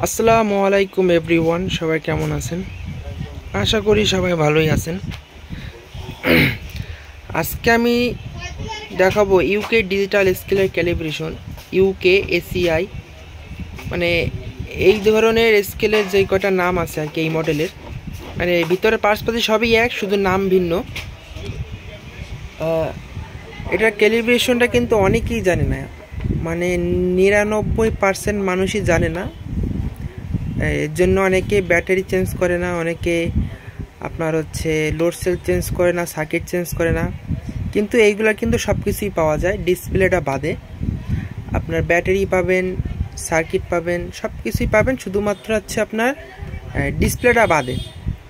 আসসালামু আলাইকুম এভরিওয়ান, সবাই কেমন আছেন? আশা করি সবাই ভালোই আছেন। আজকে আমি দেখাবো ইউকে ডিজিটাল স্কেলের ক্যালিব্রেশন, ইউকে এসিআই, মানে এই ধরনের স্কেলের যে কটা নাম আছে আর কি এই মডেলের, মানে ভিতরে পার্টসপাতি সবই এক, শুধু নাম ভিন্ন। এটার ক্যালিব্রেশনটা কিন্তু অনেকেই জানে না, মানে 99% মানুষই জানে না। এর জন্য অনেকে ব্যাটারি চেঞ্জ করে না, অনেকে আপনার লোড সেল চেঞ্জ করে না, সার্কিট চেঞ্জ করে না। কিন্তু এইগুলা কিন্তু সব কিছুই পাওয়া যায়, ডিসপ্লেটা বাদে। আপনার ব্যাটারি পাবেন, সার্কিট পাবেন, সব কিছুই পাবেন, শুধুমাত্র আপনার ডিসপ্লেটা বাদে।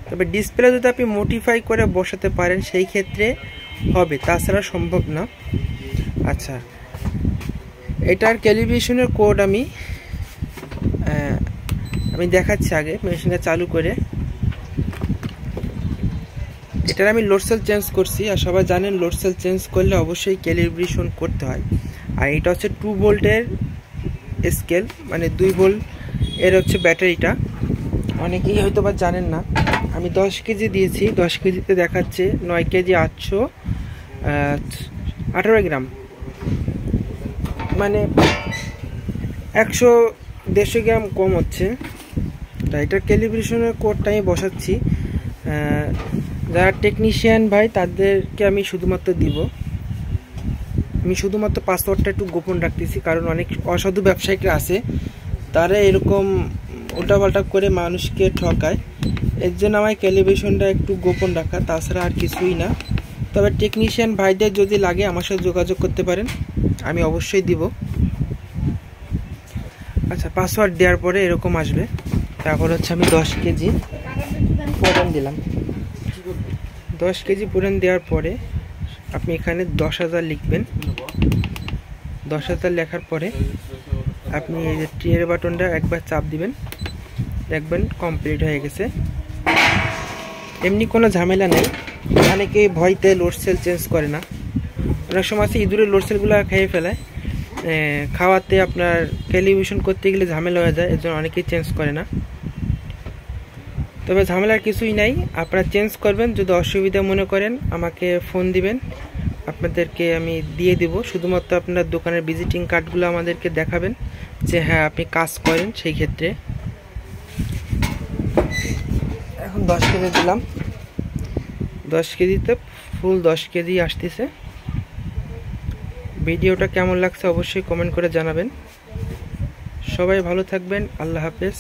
তবে ডিসপ্লে যদি আপনি মডিফাই করে বসাতে পারেন সেই ক্ষেত্রে হবে, তাছাড়া সম্ভব না। আচ্ছা, এটার ক্যালিব্রেশনের কোড আমি দেখাচ্ছি। আগে মেশিনটা চালু করে এটার আমি লোড সেল চেঞ্জ করছি, আর সবাই জানেন লোড সেল চেঞ্জ করলে অবশ্যই ক্যালিব্রেশন করতে হয়। আর এটা হচ্ছে 2 ভোল্টের স্কেল, মানে 2 ভোল্ট এর ব্যাটারিটা। অনেকেই হয়তো বা জানেন না। আমি 10 কেজি দিয়েছি, 10 কেজিতে দেখাচ্ছে 9 কেজি 818 গ্রাম, মানে 100-150 গ্রাম কম হচ্ছে। তাই এটার ক্যালিব্রেশনের কোডটা আমি বসাচ্ছি। যারা টেকনিশিয়ান ভাই তাদেরকে আমি শুধুমাত্র দিব, আমি শুধুমাত্র পাসওয়ার্ডটা একটু গোপন রাখতেছি, কারণ অনেক অসাধু ব্যবসায়িকরা আছে, তারা এরকম উল্টাপাল্টা করে মানুষকে ঠকায়। এর জন্য আমার ক্যালিব্রেশনটা একটু গোপন রাখা, তাছাড়া আর কিছুই না। তবে টেকনিশিয়ান ভাইদের যদি লাগে আমার সাথে যোগাযোগ করতে পারেন, আমি অবশ্যই দিব। আচ্ছা, পাসওয়ার্ড দেওয়ার পরে এরকম আসবে। তারপর আমি 10 কেজি পুরান দিলাম। 10 কেজি পুরান দেওয়ার পরে আপনি এখানে 10,000 লিখবেন। 10,000 লেখার পরে আপনি এই যে ট্রিয়ের বাটনটা একবার চাপ দিবেন, দেখবেন কমপ্লিট হয়ে গেছে। এমনি কোনো ঝামেলা নেই। অনেকে ভয়তে লোড সেল চেঞ্জ করে না, অনেক সময় আছে ইঁদুরের লোড সেলগুলো খেয়ে ফেলায়, খাওয়াতে আপনার ক্যালিব্রেশন করতে গেলে ঝামেলা হয়ে যায়, এর জন্য অনেকেই চেঞ্জ করে না। তবে ঝামেলার কিছুই নাই, আপনারা চেঞ্জ করবেন। যদি অসুবিধা মনে করেন আমাকে ফোন দিবেন, আপনাদেরকে আমি দিয়ে দিব। শুধুমাত্র আপনার দোকানের ভিজিটিং কার্ডগুলো আমাদেরকে দেখাবেন যে হ্যাঁ আপনি কাজ করেন, সেই ক্ষেত্রে। এখন 10 কেজি দিলাম, 10 কেজিতে ফুল 10 কেজি আসতেছে। ভিডিওটা কেমন লাগছে অবশ্যই কমেন্ট করে জানাবেন। সবাই ভালো থাকবেন, আল্লাহ হাফেজ।